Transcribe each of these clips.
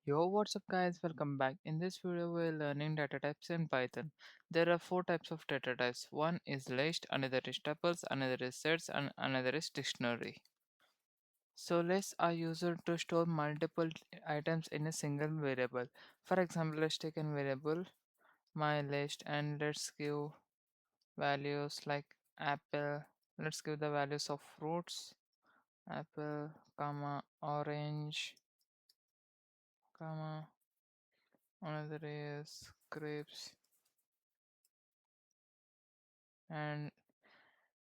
Yo, what's up guys? Welcome back. In this video, we're learning data types in Python. There are four types of data types. One is list, another is tuples, another is sets, and another is dictionary. So lists are used to store multiple items in a single variable. For example, let's take a variable my list and let's give values like apple. Let's give the values of fruits apple, comma orange, comma another is grapes. And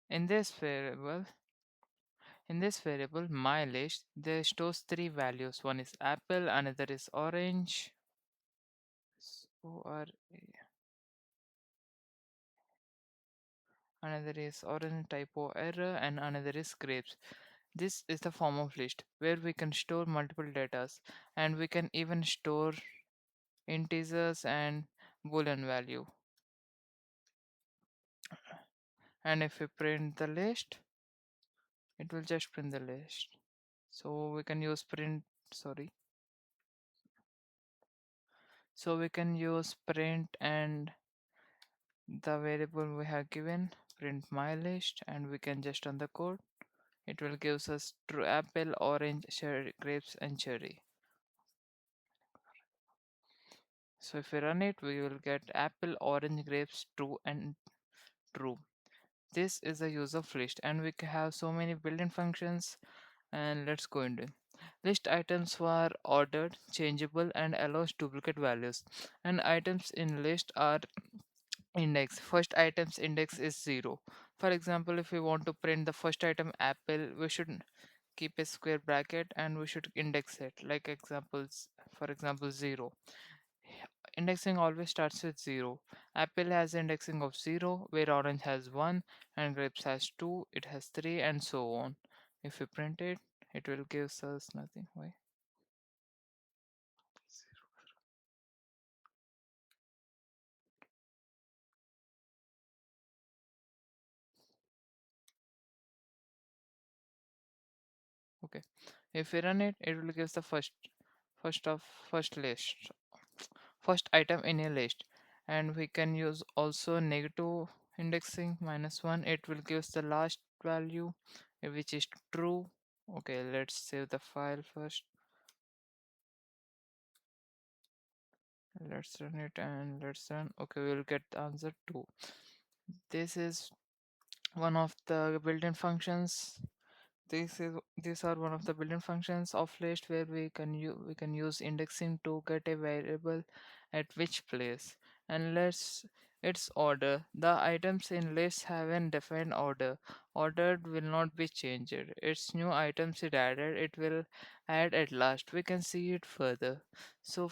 in this variable my list there stores three values. One is apple, another is orange, or another is orange typo error, and another is grapes. This is the form of list where we can store multiple datas, and we can even store integers and boolean value. And if we print the list, it will just print the list. So we can use print, sorry, so we can use print and the variable we have given, print my list, and we can just run the code. It will gives us true apple, orange, cherry, grapes, and cherry. So if we run it, we will get apple, orange, grapes, true, and true. This is the use of list, and we have so many built-in functions. And let's go into it. List items were ordered, changeable, and allows duplicate values. And items in list are index. First item's index is 0. For example, if we want to print the first item apple, we should keep a square bracket and we should index it, like examples, for example 0. Indexing always starts with 0. Apple has indexing of 0, where orange has 1 and grapes has 2, it has 3, and so on. If we print it, it will give us nothing. Why? Okay, if we run it, it will give the first of first list, first item in a list. And we can use also negative indexing -1. It will give us the last value, which is true. Okay, let's save the file first. Let's run it and let's run. Okay, we'll get the answer 2. This is one of the built-in functions. These are one of the built-in functions of list where we can use indexing to get a variable at which place. And let's its order. The items in list have an defined order. Ordered will not be changed. Its new items it added, it will add at last. We can see it further. So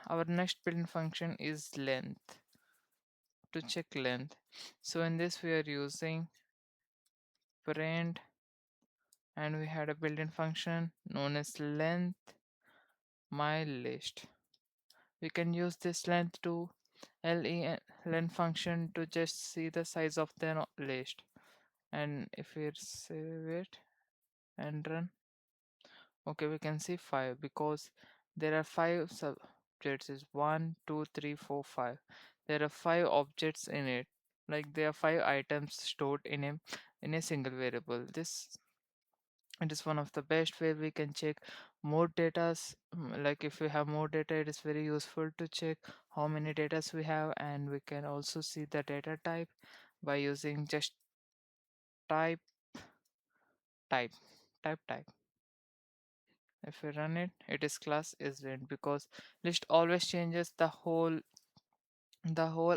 our next built-in function is length, to check length. So in this we are using print, and we had a built-in function known as length my list. We can use this length to length function to just see the size of the list. And if we save it and run, okay, we can see 5 because there are 5 subjects is 1 2 3 4 5. There are 5 objects in it, like there are 5 items stored in a single variable. This it is one of the best way we can check more datas. Like if we have more data, it is very useful to check how many datas we have, and we can also see the data type by using just type type type. If we run it, it is class is int because list always changes the whole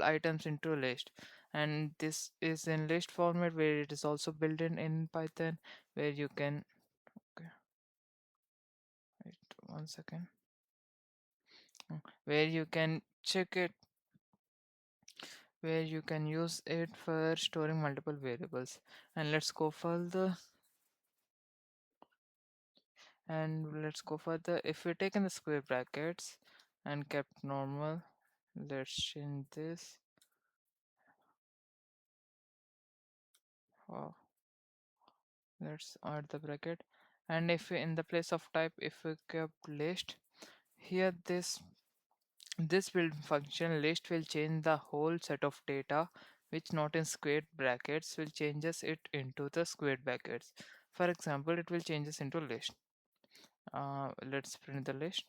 items into a list. And this is in list format where it is also built in Python, where you can, okay, wait 1 second. Where you can check it, where you can use it for storing multiple variables. And let's go further, if we take in the square brackets and kept normal, let's change this. Wow, let's add the bracket. And if we, in the place of type, if we kept list, Here, this build function list will change the whole set of data, which not in squared brackets will changes it into the squared brackets. For example, it will changes into list. Let's print the list.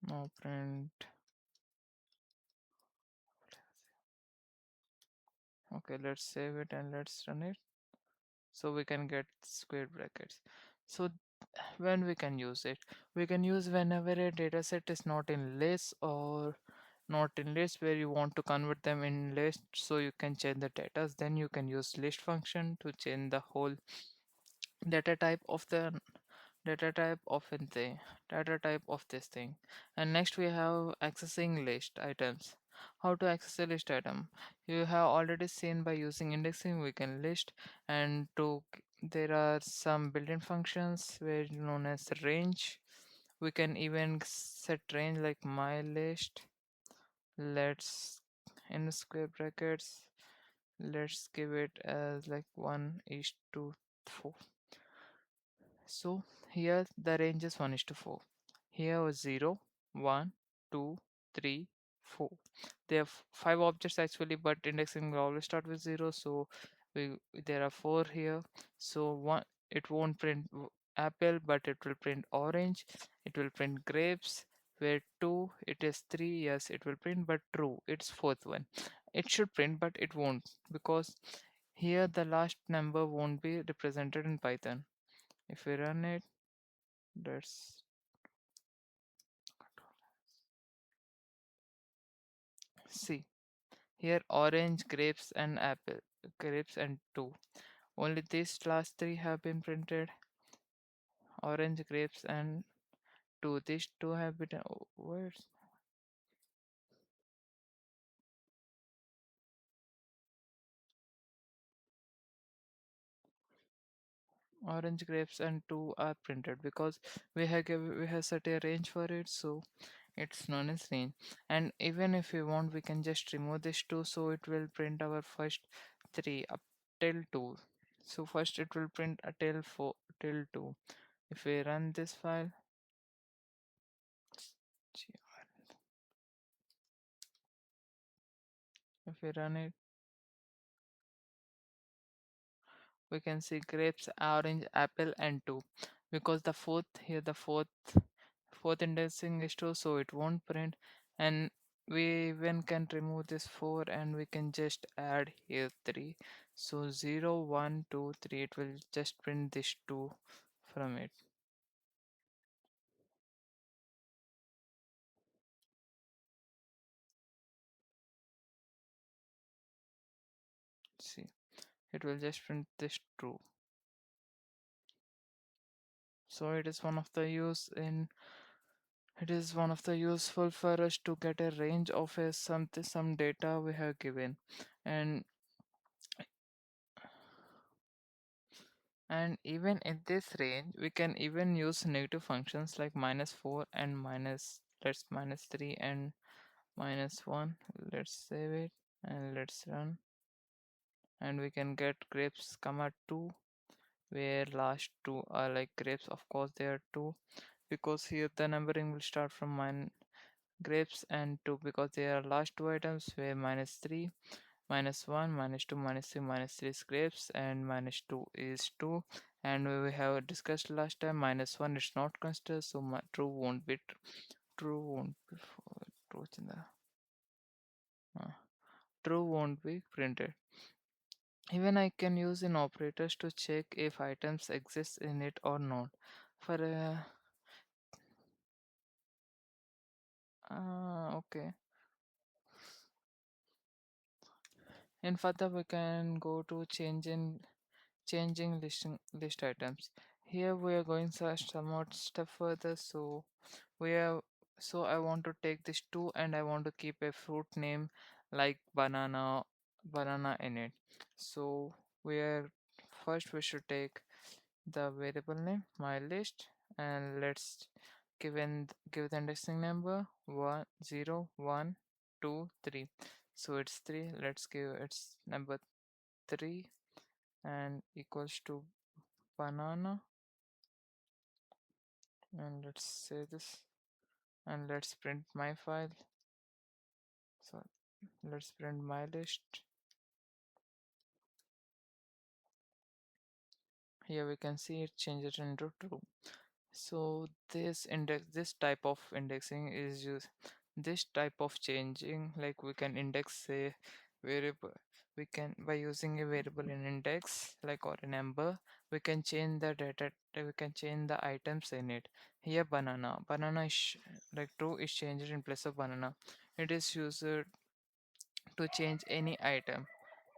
Now print. Okay, let's save it and let's run it. So we can get square brackets. So when we can use it, we can use whenever a data set is not in list or not in list where you want to convert them in list, so you can change the data. Then you can use list function to change the whole data type of the data type of a thing data type of this thing. And next we have accessing list items. How to access a list item? You have already seen by using indexing we can list, and there are some built-in functions where known as range. We can even set range like my list. Let's in square brackets, let's give it as like 1 is to 4. So here the range is 1 is to 4. Here was 0, 1, 2, 3, 4. There are 5 objects actually, but indexing will always start with 0. So we there are 4 here. So one, it won't print apple, but it will print orange. It will print grapes. Where 2 it is 3. Yes, it will print, but true it's fourth one. It should print, but it won't, because here the last number won't be represented in Python. If we run it, let's see. Here orange, grapes and apple. Grapes and 2. Only these last 3 have been printed. Orange, grapes and 2. These 2 have been where's orange, grapes and 2 are printed because we have set a range for it, so it's known as range. And even if we want, we can just remove this 2, so it will print our first 3 up till 2. So first it will print a till 4 till 2. If we run this file, if we run it, we can see grapes, orange, apple and 2, because the fourth here, the fourth indexing is 2, so it won't print. And we even can remove this 4 and we can just add here 3. So 0, 1, 2, 3, it will just print this 2 from it. See, it will just print this true. So it is one of the useful for us to get a range of a some data we have given. and and even in this range we can even use negative functions like -4 and -3 and -1. Let's save it and let's run, and we can get grapes comma 2, where last 2 are like grapes. Of course they are 2, because here the numbering will start from grapes and 2, because they are last 2 items, where -3, -1, -2, -3, -3 is grapes, and -2 is 2. And we have discussed last time, -1 is not considered, so true won't be true won't be true in the uh, true won't be printed. Even I can use in operators to check if items exist in it or not. For okay. In further, we can go to changing list items. Here we are going somewhat step further. So we have I want to take this 2 and I want to keep a fruit name like banana in it. So we are first we should take the variable name my list, and let's give the indexing number 1 0 1 2 3. So it's 3. Let's give its number 3 and equals to banana. And let's say this, and let's print my file. So let's print my list. Here we can see it changes into true. So this type of indexing is used. This type of changing, like we can index a variable. We can, by using a variable in index, like or a number, we can change the data. We can change the items in it. Here banana. Banana is like true is changed in place of banana. It is used to change any item.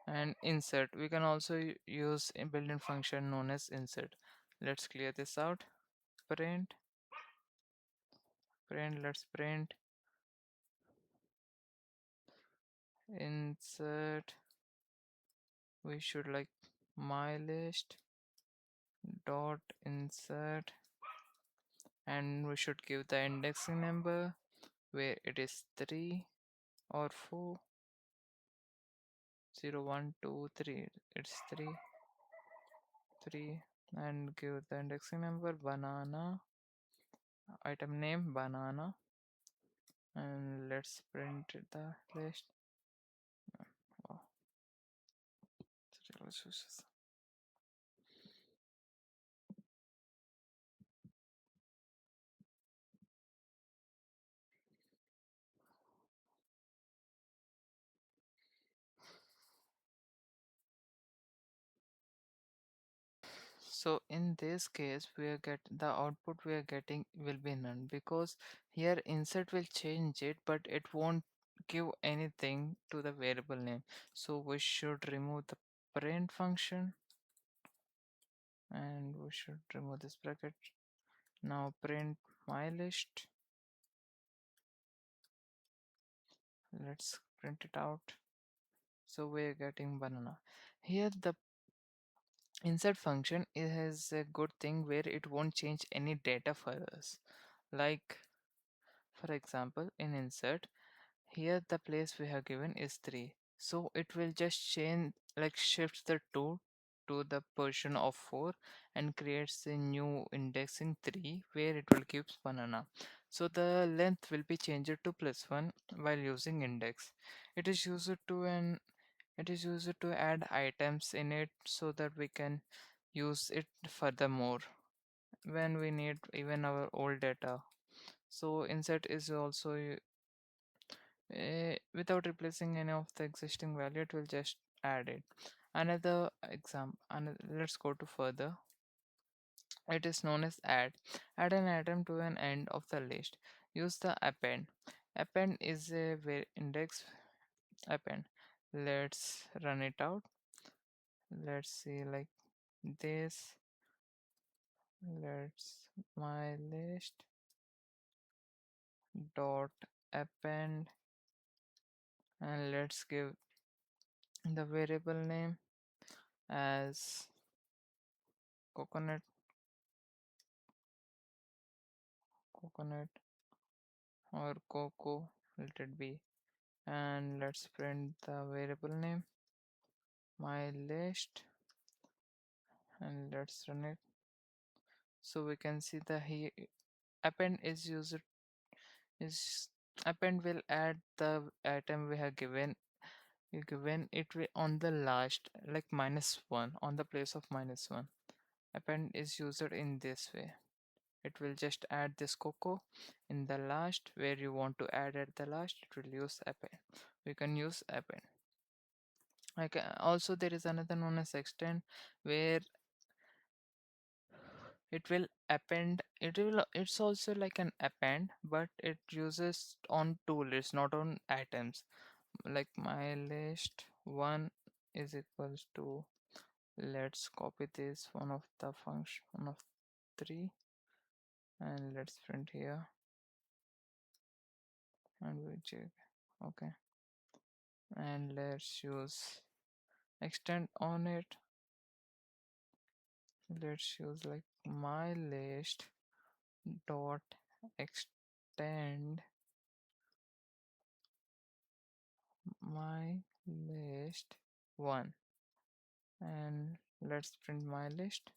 And insert, we can also use a built-in function known as insert. Let's clear this out. Print, let's print insert. We should like my list dot insert, and we should give the indexing number where it is 3 or 4, 0 1 2 3. It's 3 3, and give the indexing number banana, item name banana, and let's print the list. Wow. So in this case, we are get the output we are getting will be none, because here insert will change it, but it won't give anything to the variable name. So we should remove the print function, and we should remove this bracket. Now print my list. Let's print it out. So we're getting banana. Here the insert function is a good thing where it won't change any data for us. Like for example, in insert, here the place we have given is 3. So it will just change, like shift the 2 to the position of 4 and creates a new index in 3 where it will give banana. So the length will be changed to +1 while using index. It is used to an it is used to add items in it so that we can use it furthermore when we need even our old data. So insert is also without replacing any of the existing value, it will just add it. Another example, let's go to further. It is known as add an item to an end of the list. Use the append. Append is a index append. Let's run it out. Let's see like this. Let's my list dot append, and let's give the variable name as coconut, coconut or cocoa, let it be. And let's print the variable name my list, and let's run it. So we can see the here append is used is append will add the item we have given it will on the last, like -1 on the place of -1. Append is used in this way. It will just add this cocoa in the last where you want to add at the last. It will use append. We can use append. Okay. Also, there is another known as extend where it will append. It's also like an append, but it uses on two lists, not on items. Like my list one is equals to. Let's copy this one of the function one of 3, and let's print here, and we check. Okay, and let's use extend on it. Let's use like my list dot extend my list 1, and let's print my list.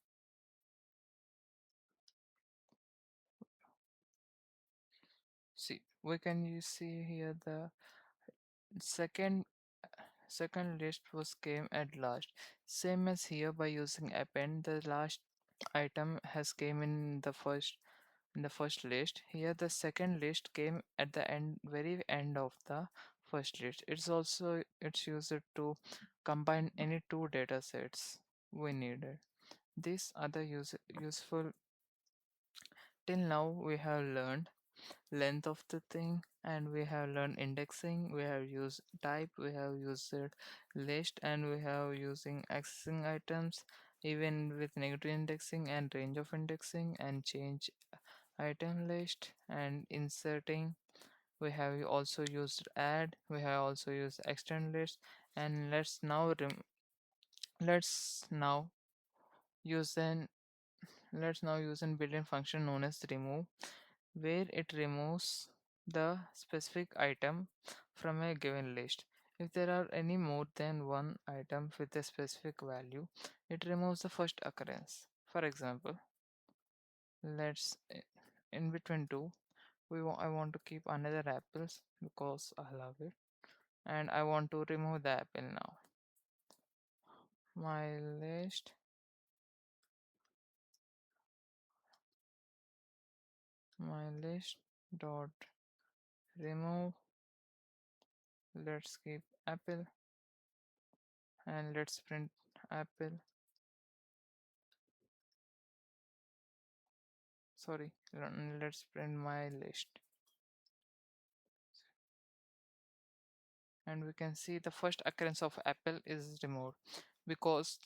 See, we can see here the second second list was came at last. Same as here by using append, the last item has came in the first list. Here the second list came at the end, very end of the first list. It's used to combine any two data sets we needed. These are the useful. Till now we have learned length of the thing, and we have learned indexing, we have used type, we have used list, and we have using accessing items, even with negative indexing and range of indexing, and change item list and inserting. We have also used add, we have also used extend list. And let's now use an let's now use an built-in function known as remove, where it removes the specific item from a given list. If there are any more than one item with a specific value, it removes the first occurrence. For example, let's in between two, I want to keep another apples because I love it, and I want to remove the apple now. My list, my list dot remove. Let's keep apple and let's print apple. Sorry, let's print my list. And we can see the first occurrence of apple is removed, because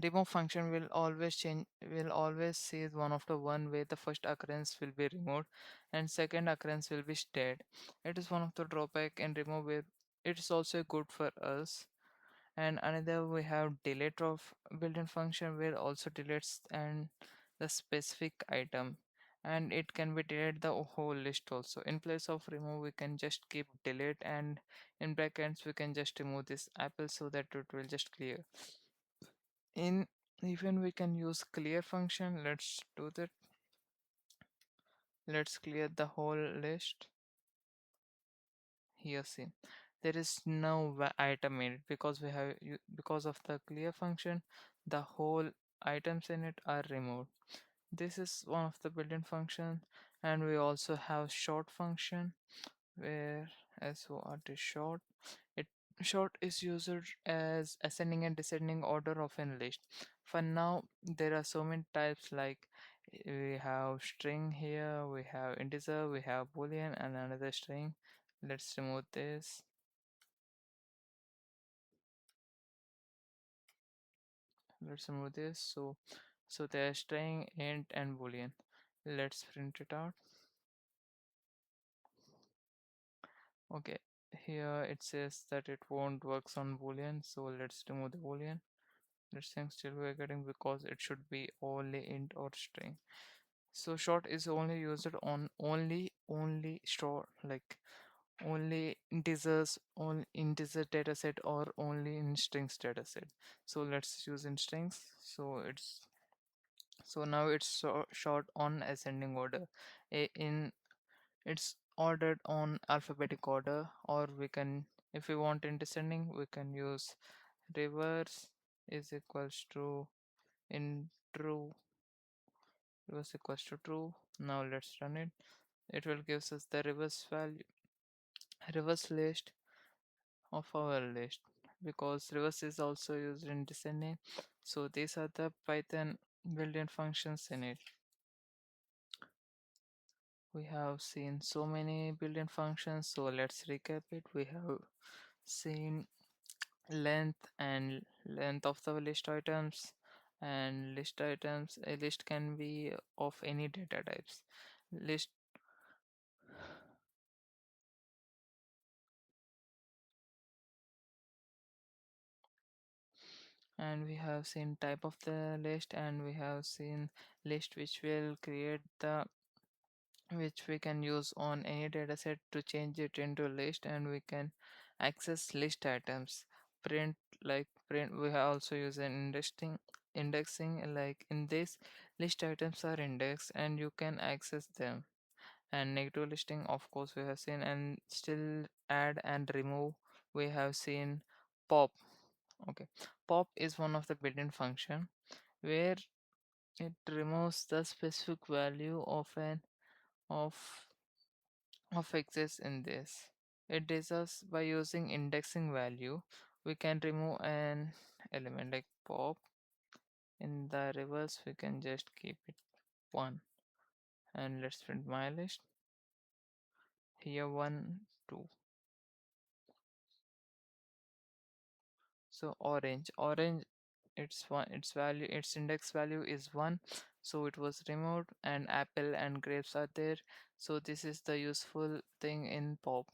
remove function will always see one of the one where the first occurrence will be removed and second occurrence will be stayed. It is one of the drawback in remove, where it is also good for us. And another, we have delete of built-in function, where also deletes and the specific item, and it can be delete the whole list also. In place of remove, we can just keep delete, and in brackets we can just remove this apple so that it will just clear. In even we can use clear function. Let's do that. Let's clear the whole list. Here, see, there is no item in it, because because of the clear function, the whole items in it are removed. This is one of the built-in function. And we also have short function, where sort is short. It short is used as ascending and descending order of a list. For now, there are so many types, like we have string here, we have integer, we have boolean, and another string. Let's remove this. Let's remove this. So there's string, int, and boolean. Let's print it out. Okay, here it says that it won't works on boolean, so let's remove the boolean. Let's think still we're getting, because it should be only int or string. So short is only used on only store, like only integers on integer dataset, or only in strings dataset. So let's use in strings. So now it's short on ascending order. In it's ordered on alphabetic order, or we can, if we want in descending, we can use reverse is equals to in true, reverse equals to true. Now let's run it. It will gives us the reverse value, reverse list of our list, because reverse is also used in descending. So these are the Python built-in functions in it. We have seen so many built-in functions, so let's recap it. We have seen length of the list items, and list items, a list can be of any data types. List, and we have seen type of the list, and we have seen list which will create the, which we can use on any dataset to change it into a list, and we can access list items. Print, like print, we have also use an indexing, like in this list items are indexed and you can access them. And negative listing, of course, we have seen. And still add and remove, we have seen. Pop. Okay, pop is one of the built-in function where it removes the specific value of exists in this. It does us by using indexing value. We can remove an element like pop. In the reverse, we can just keep it 1. And let's print my list. Here 1, 2. So orange, its index value is 1. So it was removed, and apple and grapes are there. So this is the useful thing in pop.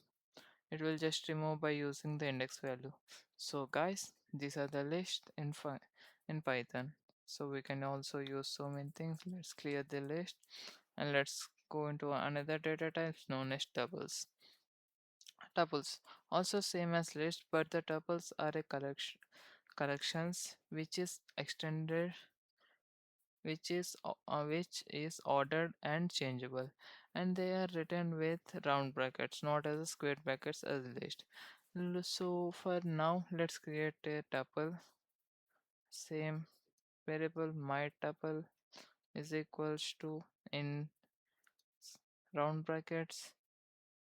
It will just remove by using the index value. So guys, these are the list in Python. So we can also use so many things. Let's clear the list and let's go into another data types known as tuples. Tuples also same as list, but the tuples are a collections which is ordered and changeable, and they are written with round brackets, not as square brackets as list. So for now, let's create a tuple. Same variable my tuple is equals to in round brackets.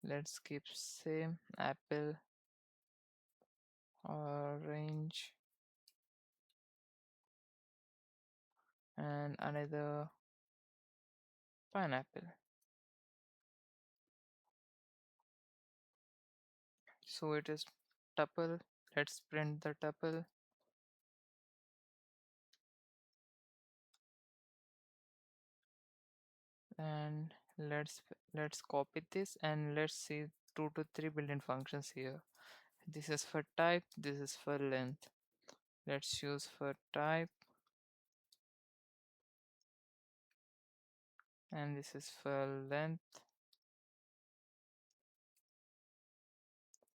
Let's keep same apple, orange, and another pineapple. So it is tuple. Let's print the tuple, and let's copy this and let's see 2 to 3 built-in functions here. This is for type, this is for length. Let's use for type, and this is for length,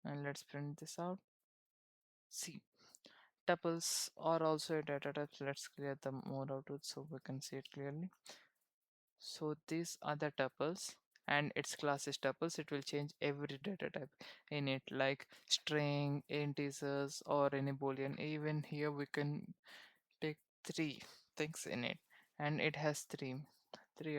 and let's print this out. See, tuples are also a data type. Let's clear the more output so we can see it clearly. So these are the tuples, and its class is tuples. It will change every data type in it, like string, integers, or any boolean. Even here we can take 3 things in it, and it has three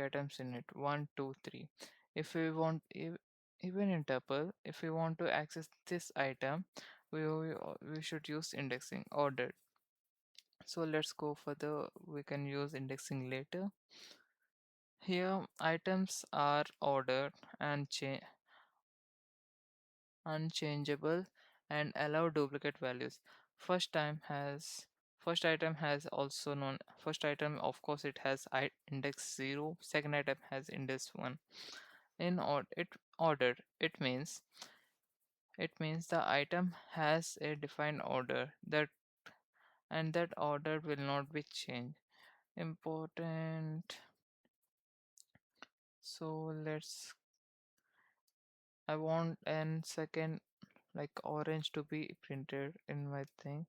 items in it. 1, 2, 3. If we want, even in tuple, if we want to access this item, we should use indexing ordered. So let's go for the we can use indexing later. Here, items are ordered and unchangeable and allow duplicate values. First time has first item has also known first item, of course it has index 0. Second item has index 1. In ordered, it means the item has a defined order that order will not be changed. Important. So let's I want an second like orange to be printed in my thing.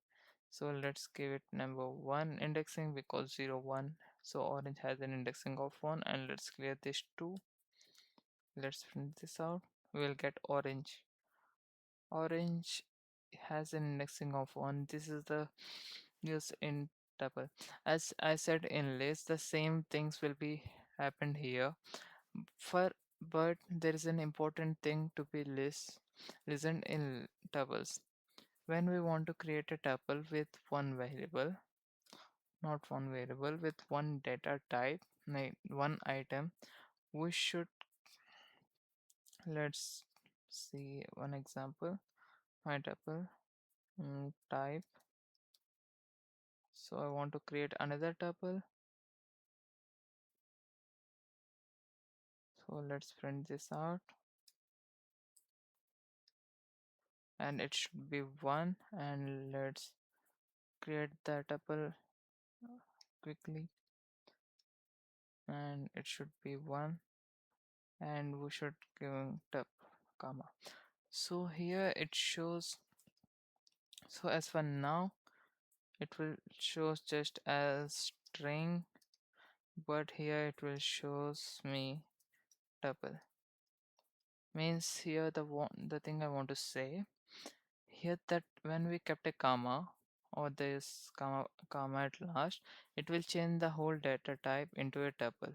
So let's give it number 1 indexing because 0 1. So orange has an indexing of 1, and let's clear this 2. Let's print this out. We'll get orange. Orange has an indexing of 1. This is the use in tuple. As I said in list, the same things will be happened here. For but there is an important thing to be listened in tuples. When we want to create a tuple with one variable, not one variable, with one data type, like one item, we should, let's see one example. My tuple type. So I want to create another tuple. So let's print this out, and it should be 1. And let's create the tuple quickly, and it should be 1, and we should give tup comma. So here it shows. So as for now, it will shows just as string, but here it will shows me tuple. Means here the thing I want to say here that when we kept a comma or this comma at last, it will change the whole data type into a tuple.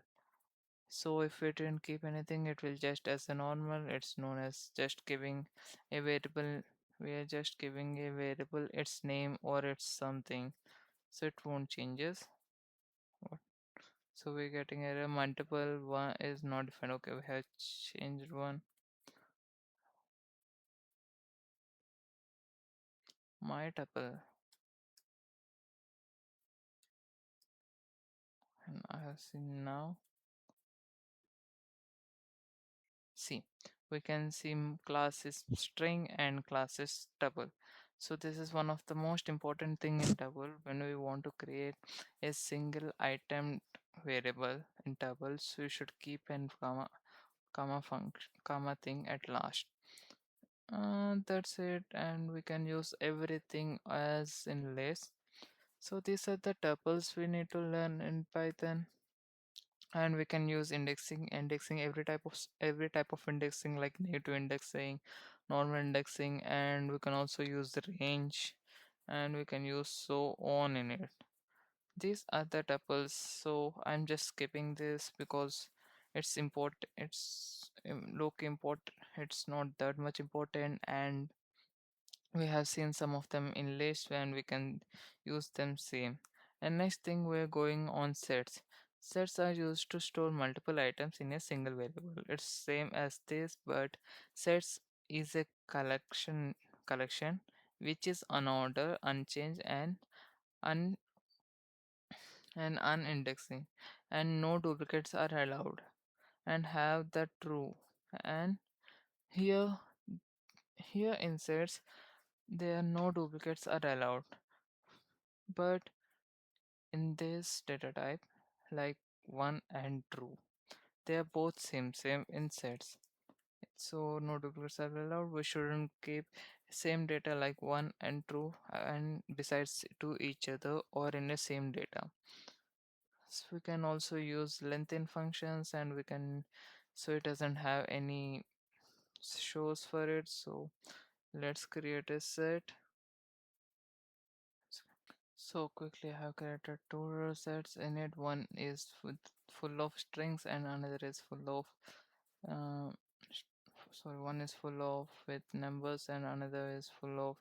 So if we didn't keep anything, it will just as a normal. It's known as just giving a variable. We are just giving a variable its name or its something, so it won't changes. What? So we're getting error multiple one is not defined. Okay, we have changed one. My tuple, and I have seen now. See, we can see class is string and class is tuple. So this is one of the most important thing in tuple when we want to create a single item variable in tuples. We should keep an comma function comma thing at last. That's it, and we can use everything as in list. So these are the tuples we need to learn in Python, and we can use indexing every type of indexing like native indexing, normal indexing, and we can also use the range, and we can use so on in it. These are the tuples, so I'm just skipping this because it's low import, it's not that much important, and we have seen some of them in list and we can use them same. And next thing, we're going on sets. Sets are used to store multiple items in a single variable. It's same as this, but sets is a collection which is unordered, unchanged, un and unindexing, and no duplicates are allowed, and have the true. And here here in sets there no duplicates are allowed, but in this data type, like 1 and true, they are both same in sets. So no duplicates are allowed. We shouldn't keep same data like 1 and true and besides to each other or in the same data. So we can also use lengthen functions, and we can, so it doesn't have any shows for it. So let's create a set. So quickly, I have created two row sets in it. One is full of strings and another is full of uh, sh- sorry, one is full of with numbers and another is full of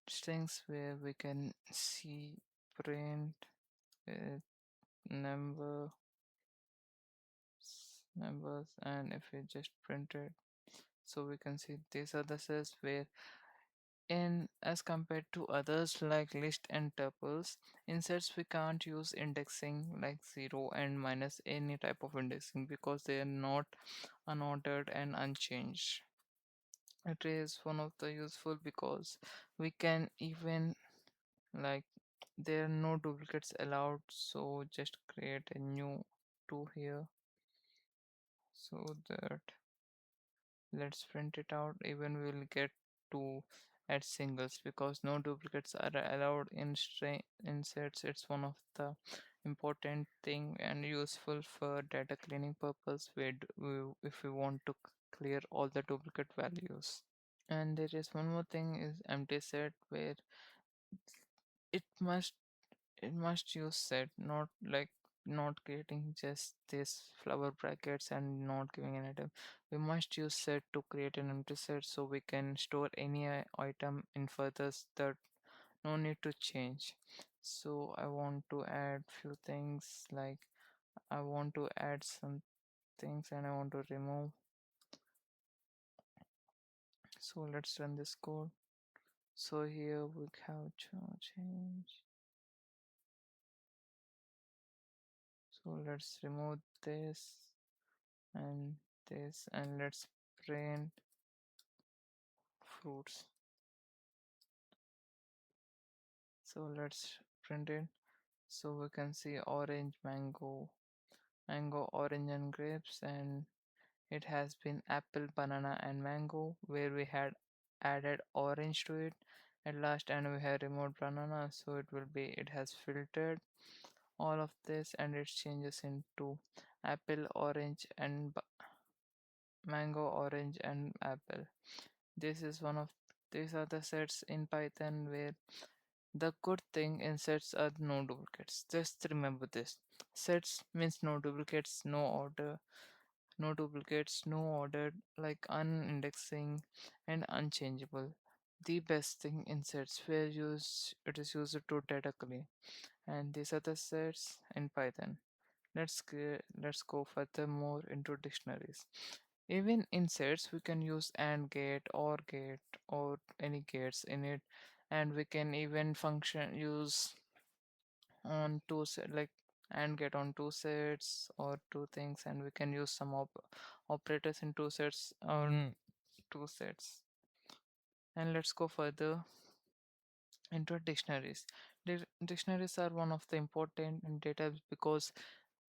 strings, where we can see print with number numbers, and if we just print it, so we can see these are the cells where, in as compared to others like list and tuples, in sets we can't use indexing like 0 and minus, any type of indexing, because they are not unordered and unchanged. It is one of the useful because we can even, like, there are no duplicates allowed, so just create a new two here, so that, let's print it out. Even we will get to add singles because no duplicates are allowed in string in sets. It's one of the important thing and useful for data cleaning purpose. If we want to clear all the duplicate values. And there is one more thing is empty set, where it must it must use set, not like not creating just this flower brackets and not giving an item. We must use set to create an empty set, so we can store any item in furthers that no need to change. So I want to add few things, like I want to add some things and I want to remove. So let's run this code. So here we have to change. So let's remove this and this, and let's print fruits. So let's print it. So we can see orange, mango, orange, and grapes, and it has been apple, banana, and mango, where we had added orange to it at last, and we have removed banana, so it has filtered all of this and it changes into apple, orange, and mango, orange, and apple. This is one of these are the sets in Python where the good thing in sets are no duplicates. Just remember this. Sets means no duplicates, no order, no duplicates, no ordered, like unindexing and unchangeable. The best thing in sets where it is used to data clean. And these are the sets in Python. Let's go further more into dictionaries. Even in sets, we can use AND gate or any gates in it, and we can even function use on two set like AND gate on two sets or two things, and we can use some operators in two sets on two sets. And let's go further into dictionaries. Dictionaries are one of the important data because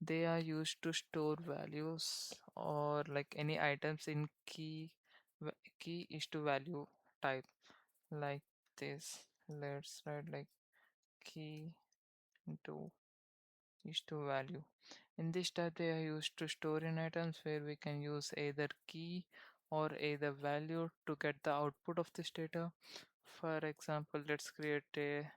they are used to store values or like any items in key is to value type like this. Let's write like key into is to value. In this type, they are used to store in items where we can use either key or either value to get the output of this data. For example, let's create a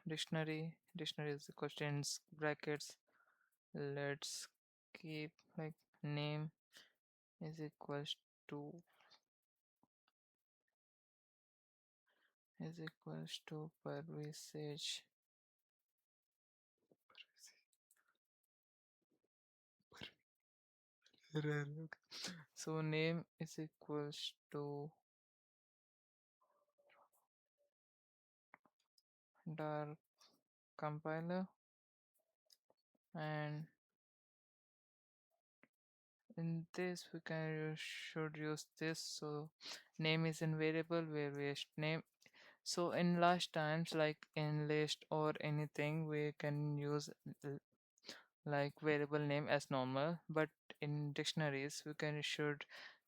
dictionary. Dictionary is the questions brackets. Let's keep like name is equals to percentage. So name is equals to dark compiler, and in this we can should use this. So name is in variable where we name. So in last times like in list or anything we can use like variable name as normal, but in dictionaries we can should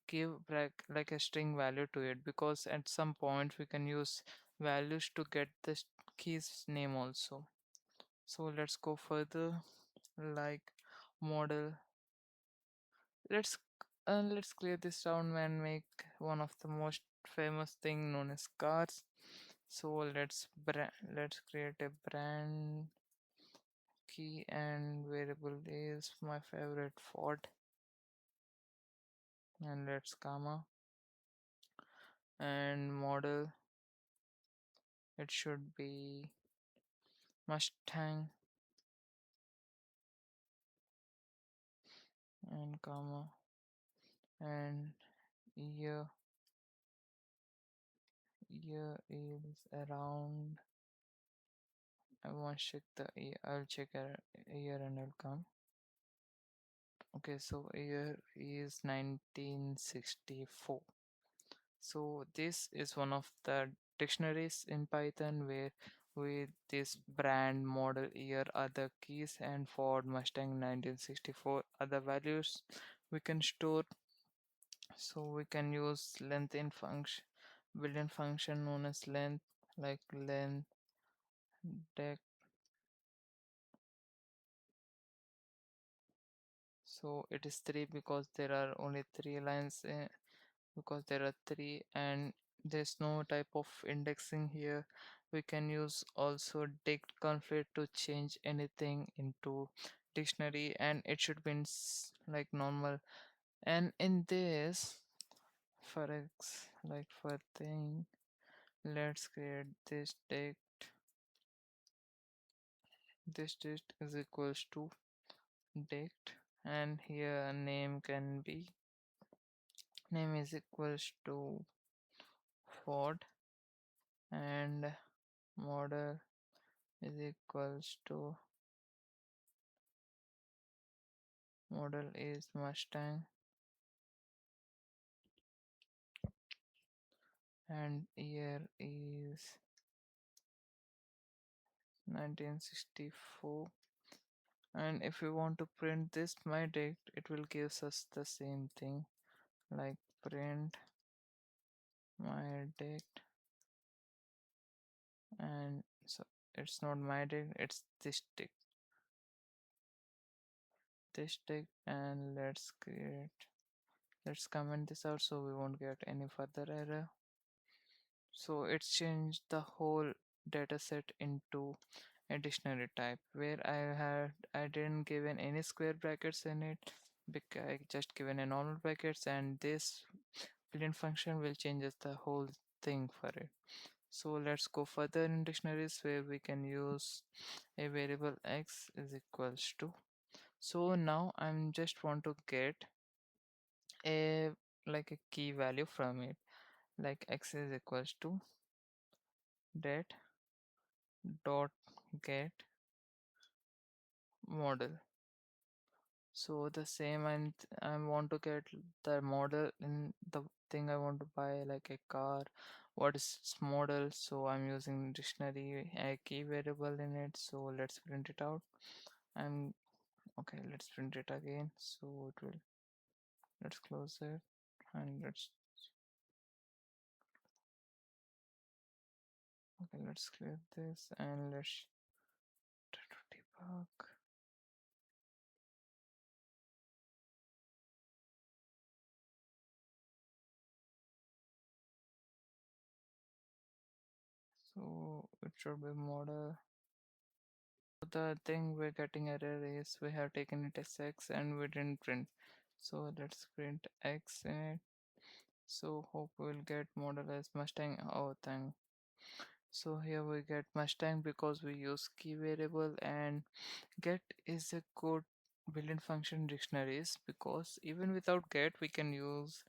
give like a string value to it, because at some point we can use values to get the key's name also. So let's go further, like model. Let's clear this down and make one of the most famous thing known as cars. So let's create a brand key, and variable is my favorite Ford, and let's comma, and model it should be Mustang, and comma, and year year is around. I want to check the year. I'll check a year and I'll come. Okay, so year is 1964. So this is one of the dictionaries in Python where with this brand model year are the keys, and Ford Mustang 1964 are the values we can store. So we can use length in function, built-in function known as length, like length dec. So it is 3 because there are only 3 lines because there are 3, and there's no type of indexing here. We can use also dict conflict to change anything into dictionary, and it should be in like normal. And in this, for like for thing, let's create this dict. This dict is equals to dict, and here name can be name is equals to Ford, and model is equals to model is Mustang, and year is 1964. And if we want to print this my date, it will gives us the same thing, like print my date. And so it's not my date, it's this date. this text and let's comment this out so we won't get any further error. So it's changed the whole data set into a dictionary type where I didn't given any square brackets in it because I just given a normal brackets, and this boolean function will changes the whole thing for it. So let's go further in dictionaries where we can use a variable x is equals to. So now I'm just want to get a like a key value from it, like x is equals to that dot get model. So the same, and I want to get the model in the thing I want to buy, like a car. What is its model? So I'm using dictionary a key variable in it. So let's print it out. I'm okay. Let's print it again. So it will. Let's close it and let's okay. Let's clear this and let's try to debug. So it should be model. The thing we're getting error is we have taken it as x and we didn't print. So let's print x in it. So hope we'll get model as Mustang. Oh, thank. So here we get Mustang because we use key variable, and get is a good built-in function dictionaries because even without get we can use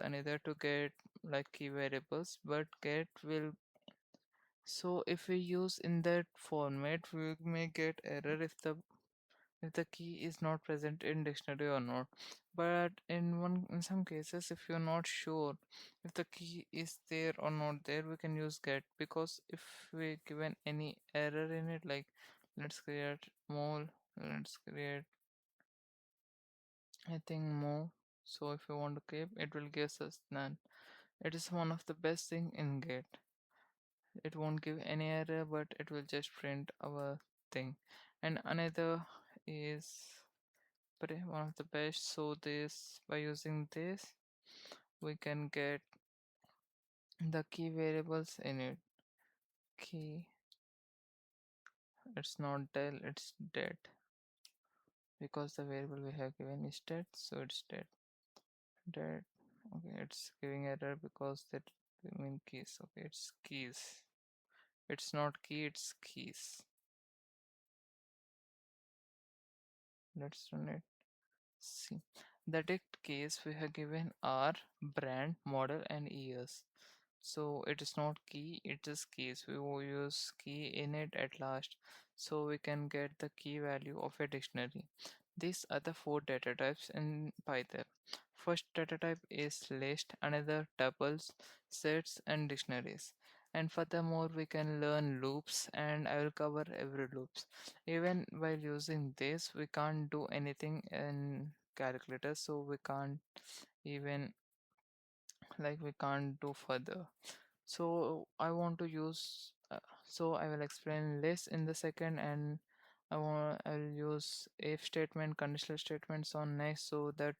another to get like key variables, but get will. So if we use in that format, we may get error if the key is not present in dictionary or not. But in some cases, if you're not sure if the key is there or not there, we can use get, because if we given any error in it, like let's create mole, let's create I think more. So if you want to keep, it will give us none. It is one of the best thing in get. It won't give any error, but it will just print our thing. And another is one of the best. So this, by using this, we can get the key variables in it. Key, it's not del, it's dead, because the variable we have given is dead, so it's dead. Okay, it's giving error because that mean keys. Okay, it's keys, it's not key, it's keys. Let's run it. See, the date case we have given are brand, model, and years. So it is not key, it is keys. We will use key in it at last, so we can get the key value of a dictionary. These are the four data types in Python. First data type is list, another tuples, sets, and dictionaries. And furthermore, we can learn loops, and I will cover every loops. Even while using this, we can't do anything in calculator, so we can't even we can't do further. So I want to use so I will explain less in the second, and I'll use if statement, conditional statements on next, so that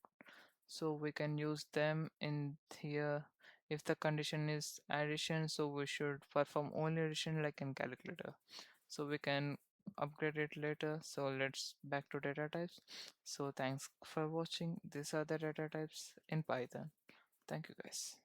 we can use them in here. If the condition is addition, so we should perform only addition like in calculator, so we can upgrade it later. So let's back to data types. So thanks for watching. These are the data types in Python. Thank you guys.